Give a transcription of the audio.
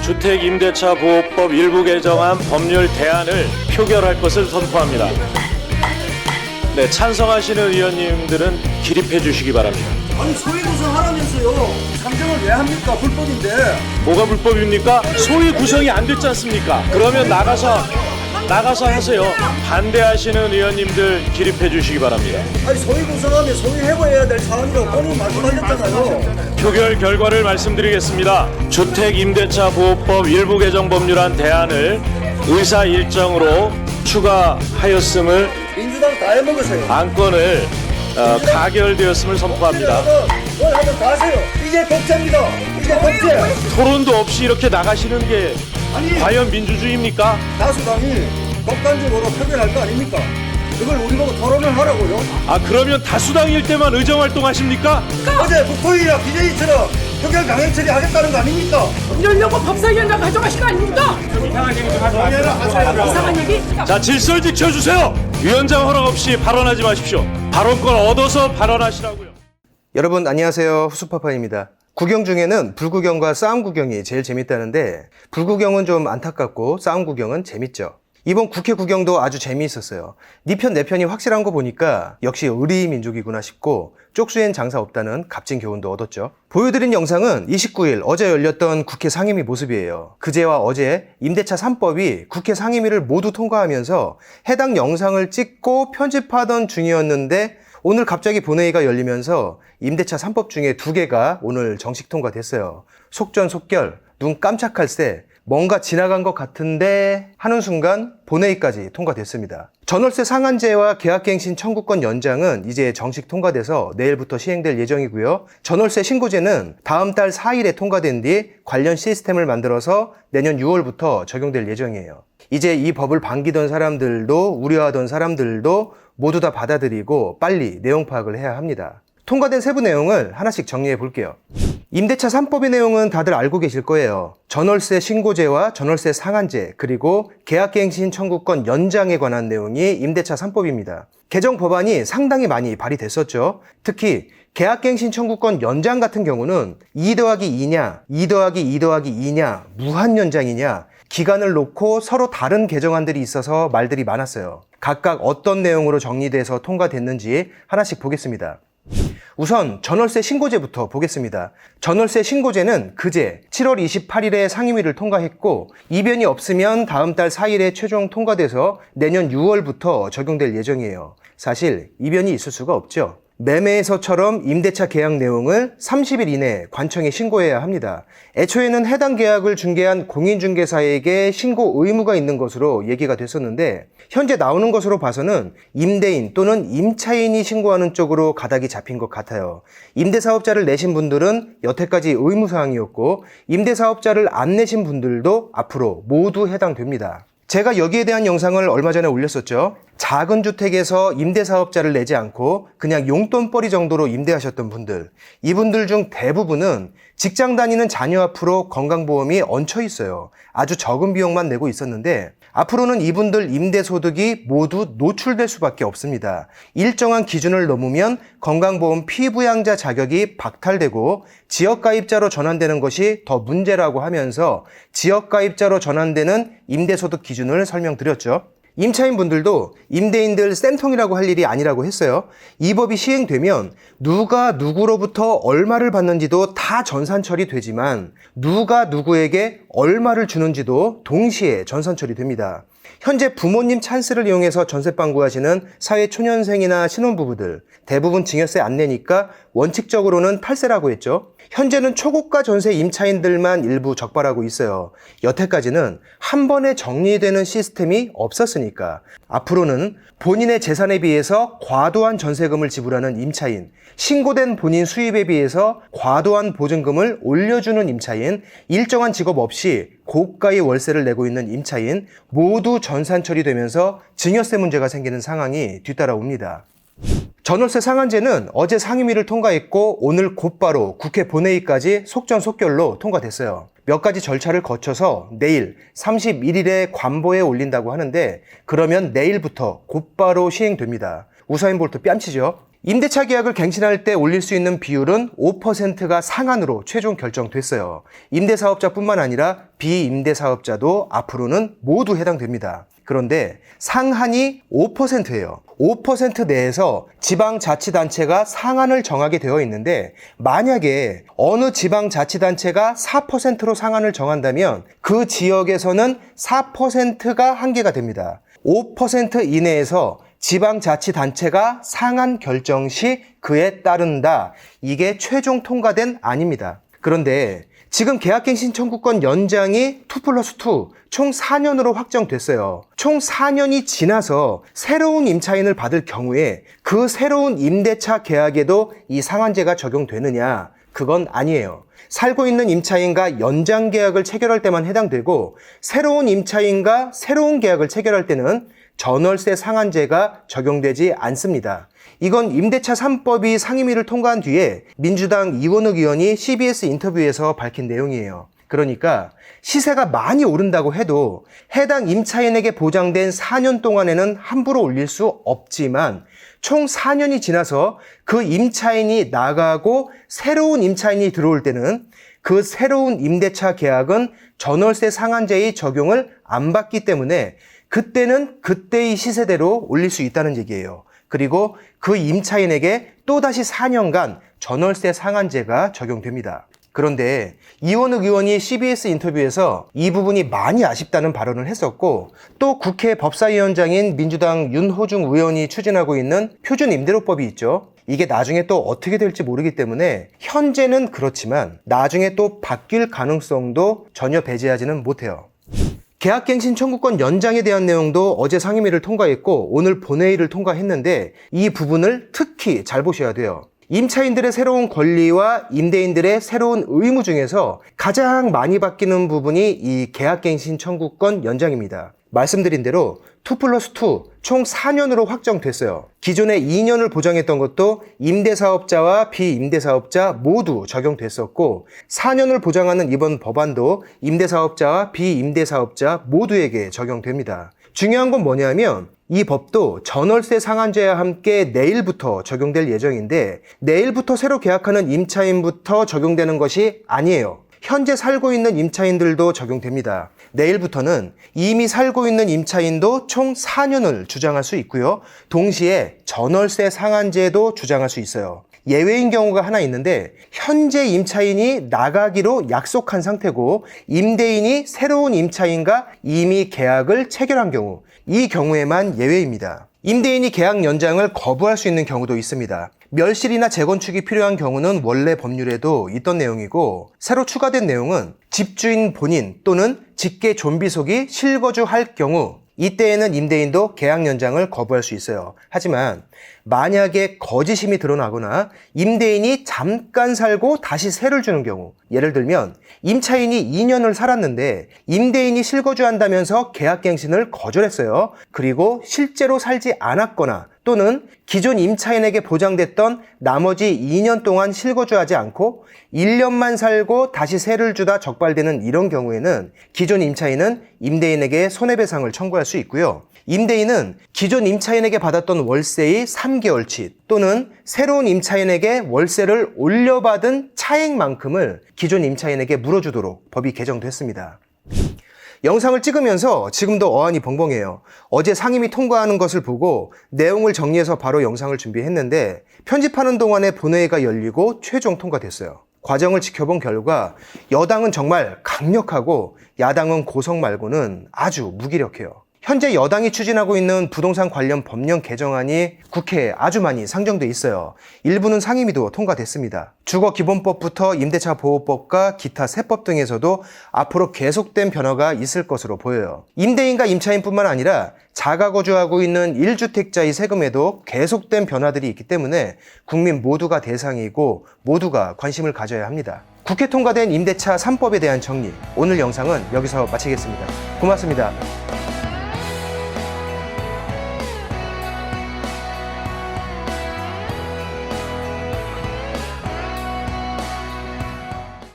주택임대차보호법 일부 개정안 법률 대안을 표결할 것을 선포합니다. 네, 찬성하시는 의원님들은 기립해 주시기 바랍니다. 아니 소위 구성하라면서요. 상정을 왜 합니까? 불법인데. 뭐가 불법입니까? 소위 구성이 안 됐지 않습니까? 그러면 나가서 하세요. 반대하시는 의원님들 기립해 주시기 바랍니다. 아니 소위 구성하면 소위 해봐야 될 사안이라고 본인이 말씀하셨잖아요. 표결 결과를 말씀드리겠습니다. 주택임대차보호법 일부 개정 법률안 대안을 의사 일정으로 추가하였음을 민주당 다 해먹으세요. 안건을 가결되었음을 선포합니다. 뭘 하든 다 하세요. 이게 독재입니다. 이게 독재. 토론도 없이 이렇게 나가시는 게 아니 과연 민주주의입니까? 다수당이 독단적으로 표결할 거 아닙니까? 그걸 우리 보고 토론을 하라고요. 아, 그러면 다수당일 때만 의정활동하십니까? 어제 국토위랑 BJ처럼 표결 강행 처리하겠다는 거 아닙니까? 이러려고 법사위원장 가져가신 거 아닙니까? 이상한 얘기? 자, 질서를 지켜주세요. 위원장 허락 없이 발언하지 마십시오. 발언권 얻어서 발언하시라고요. 여러분 안녕하세요. 후수파파입니다. 구경 중에는 불구경과 싸움 구경이 제일 재밌다는데 불구경은 좀 안타깝고 싸움 구경은 재밌죠. 이번 국회 구경도 아주 재미있었어요. 네 편 내 편이 확실한 거 보니까 역시 의리 민족이구나 싶고 쪽수엔 장사 없다는 값진 교훈도 얻었죠. 보여드린 영상은 29일 어제 열렸던 국회 상임위 모습이에요. 그제와 어제 임대차 3법이 국회 상임위를 모두 통과하면서 해당 영상을 찍고 편집하던 중이었는데 오늘 갑자기 본회의가 열리면서 임대차 3법 중에 2개가 오늘 정식 통과됐어요. 속전속결, 눈 깜짝할 새 뭔가 지나간 것 같은데 하는 순간 본회의까지 통과됐습니다. 전월세 상한제와 계약갱신 청구권 연장은 이제 정식 통과돼서 내일부터 시행될 예정이고요. 전월세 신고제는 다음 달 4일에 통과된 뒤 관련 시스템을 만들어서 내년 6월부터 적용될 예정이에요. 이제 이 법을 반기던 사람들도 우려하던 사람들도 모두 다 받아들이고 빨리 내용 파악을 해야 합니다. 통과된 세부 내용을 하나씩 정리해 볼게요. 임대차 3법의 내용은 다들 알고 계실 거예요. 전월세 신고제와 전월세 상한제 그리고 계약갱신 청구권 연장에 관한 내용이 임대차 3법입니다. 개정 법안이 상당히 많이 발의됐었죠. 특히 계약갱신 청구권 연장 같은 경우는 2 더하기 2냐, 2 더하기 2 더하기 2냐, 무한연장이냐 기간을 놓고 서로 다른 개정안들이 있어서 말들이 많았어요. 각각 어떤 내용으로 정리돼서 통과됐는지 하나씩 보겠습니다. 우선 전월세 신고제부터 보겠습니다. 전월세 신고제는 그제 7월 28일에 상임위를 통과했고 이변이 없으면 다음 달 4일에 최종 통과돼서 내년 6월부터 적용될 예정이에요. 사실 이변이 있을 수가 없죠. 매매에서처럼 임대차 계약 내용을 30일 이내에 관청에 신고해야 합니다. 애초에는 해당 계약을 중개한 공인중개사에게 신고 의무가 있는 것으로 얘기가 됐었는데 현재 나오는 것으로 봐서는 임대인 또는 임차인이 신고하는 쪽으로 가닥이 잡힌 것 같아요. 임대사업자를 내신 분들은 여태까지 의무사항이었고 임대사업자를 안 내신 분들도 앞으로 모두 해당됩니다. 제가 여기에 대한 영상을 얼마 전에 올렸었죠. 작은 주택에서 임대사업자를 내지 않고 그냥 용돈벌이 정도로 임대하셨던 분들, 이분들 중 대부분은 직장 다니는 자녀 앞으로 건강보험이 얹혀 있어요. 아주 적은 비용만 내고 있었는데 앞으로는 이분들 임대소득이 모두 노출될 수밖에 없습니다. 일정한 기준을 넘으면 건강보험 피부양자 자격이 박탈되고 지역가입자로 전환되는 것이 더 문제라고 하면서 지역가입자로 전환되는 임대소득 기준을 설명드렸죠. 임차인분들도 임대인들 쌤통이라고 할 일이 아니라고 했어요. 이 법이 시행되면 누가 누구로부터 얼마를 받는지도 다 전산처리 되지만 누가 누구에게 얼마를 주는지도 동시에 전산처리 됩니다. 현재 부모님 찬스를 이용해서 전세방 구하시는 사회초년생이나 신혼부부들 대부분 증여세 안 내니까 원칙적으로는 탈세라고 했죠. 현재는 초고가 전세 임차인들만 일부 적발하고 있어요. 여태까지는 한 번에 정리되는 시스템이 없었으니까 앞으로는 본인의 재산에 비해서 과도한 전세금을 지불하는 임차인, 신고된 본인 수입에 비해서 과도한 보증금을 올려주는 임차인, 일정한 직업 없이 고가의 월세를 내고 있는 임차인 모두 전산 처리되면서 증여세 문제가 생기는 상황이 뒤따라옵니다. 전월세 상한제는 어제 상임위를 통과했고 오늘 곧바로 국회 본회의까지 속전속결로 통과됐어요. 몇 가지 절차를 거쳐서 내일 31일에 관보에 올린다고 하는데 그러면 내일부터 곧바로 시행됩니다. 우사인 볼트 뺨치죠. 임대차 계약을 갱신할 때 올릴 수 있는 비율은 5%가 상한으로 최종 결정됐어요. 임대사업자뿐만 아니라 비임대사업자도 앞으로는 모두 해당됩니다. 그런데 상한이 5%예요. 5% 내에서 지방자치단체가 상한을 정하게 되어 있는데 만약에 어느 지방자치단체가 4%로 상한을 정한다면 그 지역에서는 4%가 한계가 됩니다. 5% 이내에서 지방자치단체가 상한 결정 시 그에 따른다. 이게 최종 통과된 안입니다. 그런데 지금 계약갱신 청구권 연장이 2+2 총 4년으로 확정됐어요. 총 4년이 지나서 새로운 임차인을 받을 경우에 그 새로운 임대차 계약에도 이 상한제가 적용되느냐? 그건 아니에요. 살고 있는 임차인과 연장 계약을 체결할 때만 해당되고 새로운 임차인과 새로운 계약을 체결할 때는 전월세 상한제가 적용되지 않습니다. 이건 임대차 3법이 상임위를 통과한 뒤에 민주당 이원욱 의원이 CBS 인터뷰에서 밝힌 내용이에요. 그러니까 시세가 많이 오른다고 해도 해당 임차인에게 보장된 4년 동안에는 함부로 올릴 수 없지만 총 4년이 지나서 그 임차인이 나가고 새로운 임차인이 들어올 때는 그 새로운 임대차 계약은 전월세 상한제의 적용을 안 받기 때문에 그때는 그때의 시세대로 올릴 수 있다는 얘기예요. 그리고 그 임차인에게 또다시 4년간 전월세 상한제가 적용됩니다. 그런데 이원욱 의원이 CBS 인터뷰에서 이 부분이 많이 아쉽다는 발언을 했었고 또 국회 법사위원장인 민주당 윤호중 의원이 추진하고 있는 표준임대료법이 있죠. 이게 나중에 또 어떻게 될지 모르기 때문에 현재는 그렇지만 나중에 또 바뀔 가능성도 전혀 배제하지는 못해요. 계약갱신 청구권 연장에 대한 내용도 어제 상임위를 통과했고 오늘 본회의를 통과했는데 이 부분을 특히 잘 보셔야 돼요. 임차인들의 새로운 권리와 임대인들의 새로운 의무 중에서 가장 많이 바뀌는 부분이 이 계약갱신 청구권 연장입니다. 말씀드린 대로 2+2 총 4년으로 확정됐어요. 기존에 2년을 보장했던 것도 임대사업자와 비임대사업자 모두 적용됐었고 4년을 보장하는 이번 법안도 임대사업자와 비임대사업자 모두에게 적용됩니다. 중요한 건 뭐냐면 이 법도 전월세 상한제와 함께 내일부터 적용될 예정인데 내일부터 새로 계약하는 임차인부터 적용되는 것이 아니에요. 현재 살고 있는 임차인들도 적용됩니다. 내일부터는 이미 살고 있는 임차인도 총 4년을 주장할 수 있고요. 동시에 전월세 상한제도 주장할 수 있어요. 예외인 경우가 하나 있는데 현재 임차인이 나가기로 약속한 상태고 임대인이 새로운 임차인과 이미 계약을 체결한 경우 이 경우에만 예외입니다. 임대인이 계약 연장을 거부할 수 있는 경우도 있습니다. 멸실이나 재건축이 필요한 경우는 원래 법률에도 있던 내용이고 새로 추가된 내용은 집주인 본인 또는 직계 존비속이 실거주할 경우 이때에는 임대인도 계약 연장을 거부할 수 있어요. 하지만 만약에 거짓임이 드러나거나 임대인이 잠깐 살고 다시 세를 주는 경우 예를 들면 임차인이 2년을 살았는데 임대인이 실거주한다면서 계약갱신을 거절했어요. 그리고 실제로 살지 않았거나 또는 기존 임차인에게 보장됐던 나머지 2년 동안 실거주하지 않고 1년만 살고 다시 세를 주다 적발되는 이런 경우에는 기존 임차인은 임대인에게 손해배상을 청구할 수 있고요. 임대인은 기존 임차인에게 받았던 월세의 3개월치 또는 새로운 임차인에게 월세를 올려받은 차액만큼을 기존 임차인에게 물어주도록 법이 개정됐습니다. 영상을 찍으면서 지금도 어안이 벙벙해요. 어제 상임위 통과하는 것을 보고 내용을 정리해서 바로 영상을 준비했는데 편집하는 동안에 본회의가 열리고 최종 통과됐어요. 과정을 지켜본 결과 여당은 정말 강력하고 야당은 고성 말고는 아주 무기력해요. 현재 여당이 추진하고 있는 부동산 관련 법령 개정안이 국회에 아주 많이 상정돼 있어요. 일부는 상임위도 통과됐습니다. 주거기본법부터 임대차보호법과 기타 세법 등에서도 앞으로 계속된 변화가 있을 것으로 보여요. 임대인과 임차인뿐만 아니라 자가거주하고 있는 1주택자의 세금에도 계속된 변화들이 있기 때문에 국민 모두가 대상이고 모두가 관심을 가져야 합니다. 국회 통과된 임대차 3법에 대한 정리, 오늘 영상은 여기서 마치겠습니다. 고맙습니다.